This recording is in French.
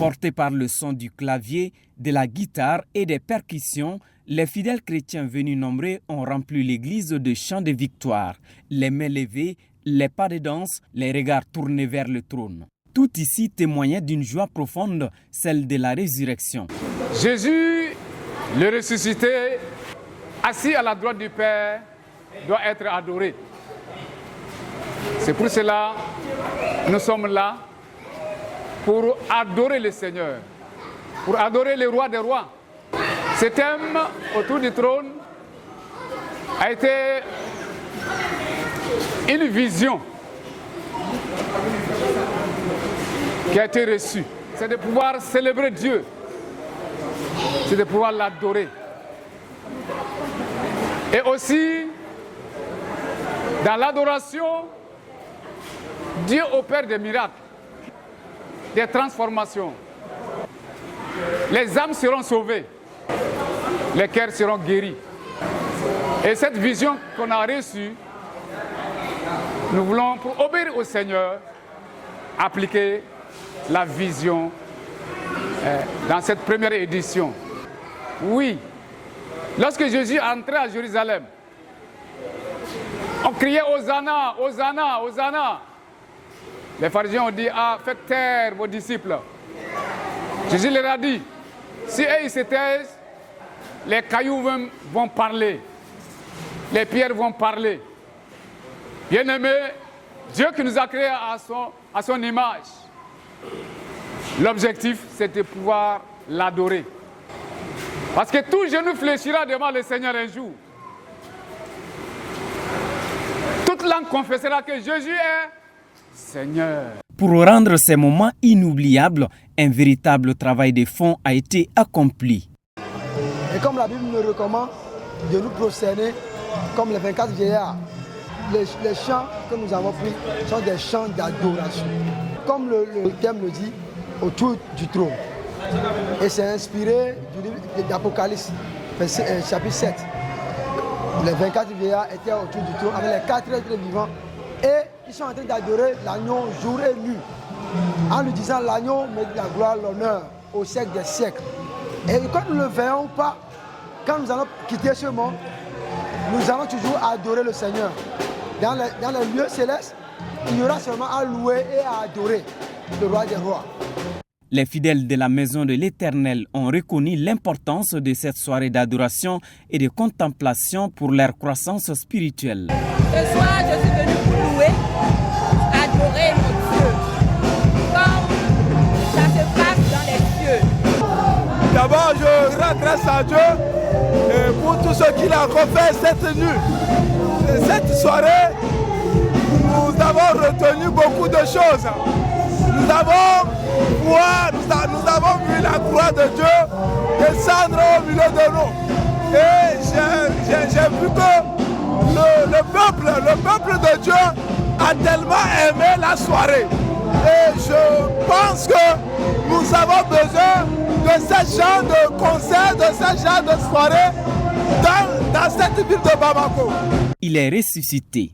Portés par le son du clavier, de la guitare et des percussions, les fidèles chrétiens venus nombreux ont rempli l'église de chants de victoire, les mains levées, les pas de danse, les regards tournés vers le trône. Tout ici témoignait d'une joie profonde, celle de la résurrection. Jésus, le ressuscité, assis à la droite du Père, doit être adoré. C'est pour cela que nous sommes là, pour adorer le Seigneur, pour adorer le roi des rois. Ce thème autour du trône a été une vision qui a été reçue. C'est de pouvoir célébrer Dieu, c'est de pouvoir l'adorer. Et aussi, dans l'adoration, Dieu opère des miracles, des transformations. Les âmes seront sauvées, les cœurs seront guéris. Et cette vision qu'on a reçue, nous voulons, pour obéir au Seigneur, appliquer la vision dans cette première édition. Oui, lorsque Jésus entrait à Jérusalem, on criait Hosanna, Hosanna, Hosanna. Les pharisiens ont dit, faites taire vos disciples. Jésus leur a dit, si eux ils se taisent, les cailloux vont parler, les pierres vont parler. Bien-aimé, Dieu qui nous a créés à son image, l'objectif c'est de pouvoir l'adorer. Parce que tout genou fléchira devant le Seigneur un jour. Toute langue confessera que Jésus est Seigneur. Pour rendre ces moments inoubliables, un véritable travail de fond a été accompli. Et comme la Bible nous recommande de nous prosterner comme les 24 vieillards, les chants que nous avons pris sont des chants d'adoration. Comme le thème le dit, autour du trône. Et c'est inspiré du livre d'Apocalypse, chapitre 7. Les 24 vieillards étaient autour du trône avec les 4 êtres vivants et ils sont en train d'adorer l'agneau jour et nuit, en lui disant l'agneau mérite la gloire, l'honneur au siècle des siècles. Et quand nous ne le verrons pas, quand nous allons quitter ce monde, nous allons toujours adorer le Seigneur. Dans les lieux célestes, il y aura seulement à louer et à adorer le roi des rois. Les fidèles de la maison de l'Éternel ont reconnu l'importance de cette soirée d'adoration et de contemplation pour leur croissance spirituelle. Ce soir, je suis venu pour louer, adorer mon Dieu, comme ça se passe dans les cieux. D'abord, je rends grâce à Dieu pour tout ce qu'il a fait cette nuit. Cette soirée, nous avons retenu beaucoup de choses. Nous avons vu la croix de Dieu descendre au milieu de nous. Et j'ai vu que le peuple de Dieu a tellement aimé la soirée. Et je pense que nous avons besoin de ce genre de concert, de ce genre de soirée dans cette ville de Bamako. Il est ressuscité.